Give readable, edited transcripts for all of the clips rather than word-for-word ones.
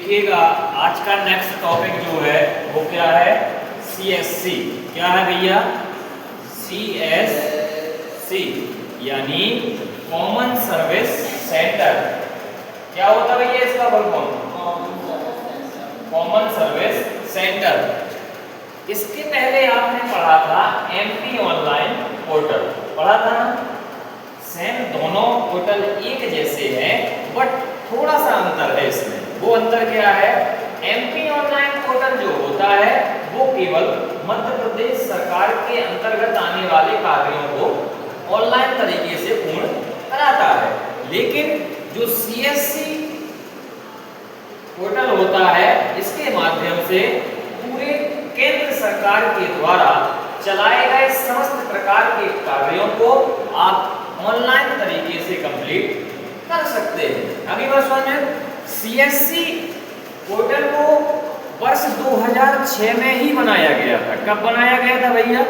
देखिएगा आज का नेक्स्ट टॉपिक जो है वो क्या है, CSC। क्या है भैया? CSC यानी कॉमन सर्विस सेंटर। क्या होता है भैया इसका full form? Common service centre. इसके पहले आपने पढ़ा था MP ऑनलाइन पोर्टल, पढ़ा था ना? सेम दोनों पोर्टल एक जैसे हैं बट थोड़ा सा अंतर है इसमें। वो अंतर क्या है? MP ऑनलाइन पोर्टल जो होता है वो केवल मध्य प्रदेश सरकार के अंतर्गत आने वाले कार्यों को ऑनलाइन तरीके से पूर्ण कराता है, लेकिन जो CSC पोर्टल होता है इसके माध्यम से पूरे केंद्र सरकार के द्वारा चलाए गए समस्त प्रकार के कार्यों को आप ऑनलाइन तरीके से कंप्लीट कर सकते हैं। अभी बात समझ, CSC पोर्टल को वर्ष 2006 में ही बनाया गया था। कब बनाया गया था भैया?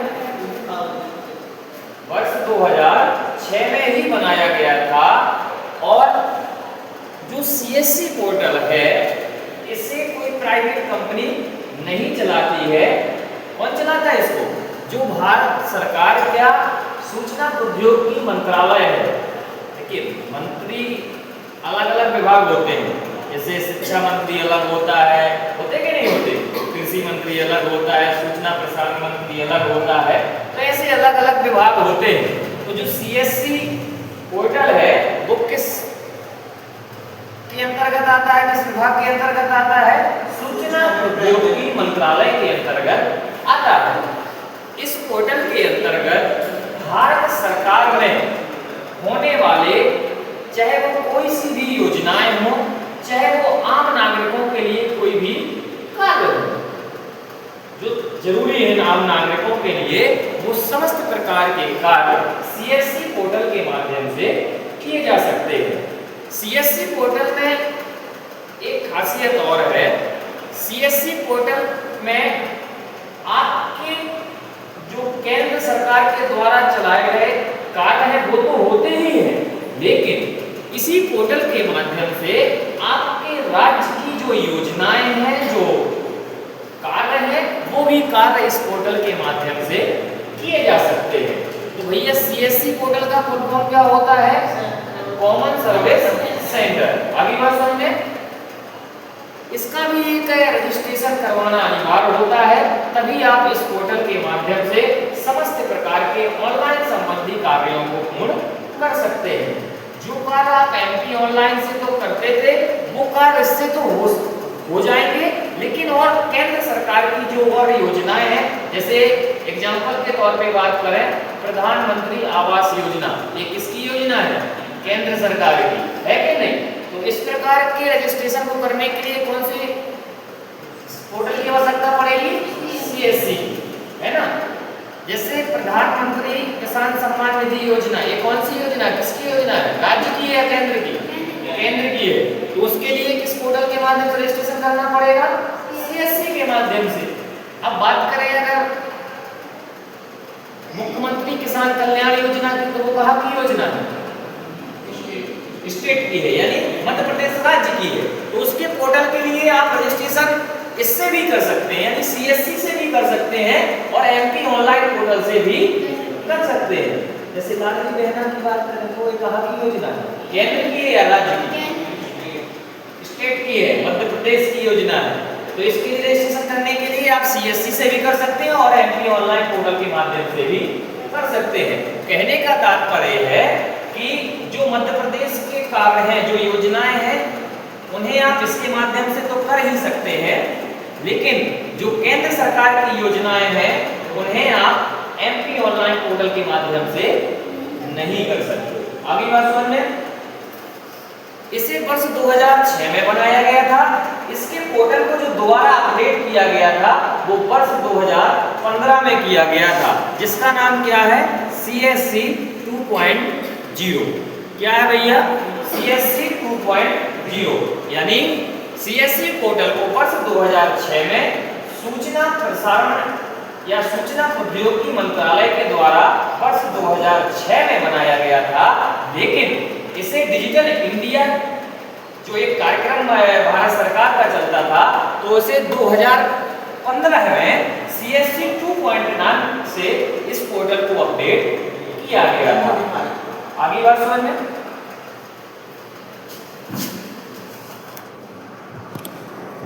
वर्ष 2006 में ही बनाया गया था। और जो CSC पोर्टल है इसे कोई प्राइवेट कंपनी नहीं चलाती है। कौन चलाता है इसको? जो भारत सरकार का सूचना प्रौद्योगिकी मंत्रालय है। देखिए, मंत्री अलग अलग विभाग होते हैं, जैसे शिक्षा मंत्री अलग होता है, होते कि नहीं होते? कृषि मंत्री अलग होता है, सूचना प्रसारण मंत्री अलग होता है, तो ऐसे अलग अलग विभाग होते हैं। तो जो CSC पोर्टल है वो किस के अंतर्गत आता है? किस विभाग के अंतर्गत आता है? सूचना प्रौद्योगिकी मंत्रालय के अंतर्गत आता है। इस पोर्टल के अंतर्गत भारत सरकार में होने वाले चाहे वो कोई सी भी योजनाएं हो, चाहे वो आम नागरिकों के लिए कोई भी कार्य हो, जो जरूरी है आम नागरिकों के लिए, वो समस्त प्रकार के कार्य CSC पोर्टल के माध्यम से किए जा सकते हैं। CSC पोर्टल में एक खासियत और है। CSC पोर्टल में आपके जो केंद्र सरकार के द्वारा चलाए गए कार्य हैं वो तो होते ही हैं, लेकिन इसी पोर्टल के माध्यम से आपके राज्य की जो योजनाएं हैं, जो कार्य हैं, वो भी कार्य इस पोर्टल के माध्यम से किए जा सकते हैं। तो भैया CSC पोर्टल का फुल फॉर्म क्या होता है? Common service centre. आगे बात समझे, इसका भी एक रजिस्ट्रेशन करवाना अनिवार्य होता है, तभी आप इस पोर्टल के माध्यम से समस्त प्रकार के ऑनलाइन संबंधी कार्यों को पूर्ण कर सकते हैं। जो कार्य आप MP ऑनलाइन से तो करते थे वो कार्य इससे तो हो जाएंगे, लेकिन और केंद्र सरकार की जो और योजनाएं हैं, जैसे एग्जांपल के तौर पे बात करें प्रधानमंत्री आवास योजना, ये किसकी योजना है? केंद्र सरकार की है कि नहीं? तो इस प्रकार के रजिस्ट्रेशन को करने के लिए कौन से पोर्टल की आवश्यकता पड़ेगी? CSC, है ना? जैसे प्रधानमंत्री किसान सम्मान निधि योजना, ये कौन सी योजना, किसकी योजना है? राज्य की है या केंद्र की? केंद्र की है। तो उसके लिए किस पोर्टल के माध्यम से रजिस्ट्रेशन करना पड़ेगा? CSC के माध्यम से। अब बात करें अगर मुख्यमंत्री किसान कल्याण योजना की, तो वो कहाँ की योजना है? स्टेट की है, यानी मध्य प्रदेश राज्य की है। तो उसके पोर्टल के लिए आप रजिस्ट्रेशन इससे भी कर सकते हैं, यानी CSC से भी कर सकते हैं और MP ऑनलाइन पोर्टल से भी कर सकते हैं। जैसे लाडली बहना की बात करें तो ये कहाँ की योजना है? केंद्र की है या राज्य की? स्टेट की है, मध्य प्रदेश की योजना है। तो इसके लिए रजिस्ट्रेशन करने के लिए आप CSC से भी कर सकते हैं और MP ऑनलाइन पोर्टल के माध्यम से भी कर सकते हैं। कहने का तात्पर्य है कि जो मध्य प्रदेश के कार्य हैं, जो योजनाएं हैं, उन्हें आप इसके माध्यम से तो कर ही सकते हैं, लेकिन जो केंद्र सरकार की योजनाएं हैं उन्हें आप MP ऑनलाइन पोर्टल के माध्यम से नहीं कर सकते। आगे बात समझ में, इसे वर्ष 2006 में बनाया गया था। इसके पोर्टल को जो दोबारा अपडेट किया गया था वो वर्ष 2015 में किया गया था, जिसका नाम क्या है? CSC 2.0। क्या है भैया? CSC 2.0 यानी CSC पोर्टल को वर्ष 2006 में सूचना प्रसारण या सूचना प्रौद्योगिकी मंत्रालय के द्वारा वर्ष 2006 में बनाया गया था, लेकिन इसे डिजिटल इंडिया जो एक कार्यक्रम भारत सरकार का चलता था, तो उसे 2015 में CSC 2.9 से इस पोर्टल को अपडेट किया गया था। आगे बात समझ में?